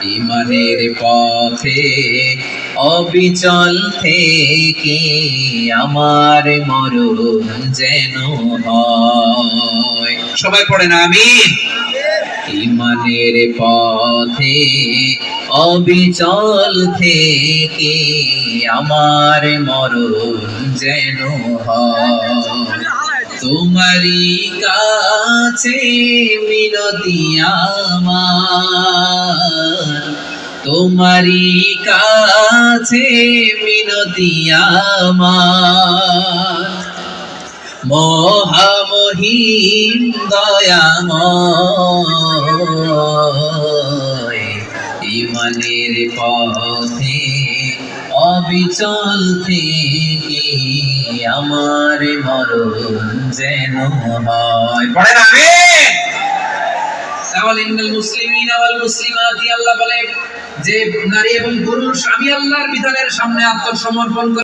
ইমানের পথে অবিচল থেকে আমার মরণ যেন হয়। সবাই পড়েন আমিন। ইমানের পথে অবিচল থেকে আমার মরণ যেন হয়। তোমারই কাছে মিনতি আমার, তোমারই কাছে মিনতি আমার, মহামহিম দয়াময়। ইমানের পথে অবিচল থেকে আমার মরণ যেন হয়। পড়েন আমিন। তাহলে ইন্নাল মুসলিমিনা ওয়াল মুসলিমাতি, আল্লাহ বলে যে নারী এবং পুরুষ আমি আল্লাহর বিধানের সামনে আত্মসমর্পণ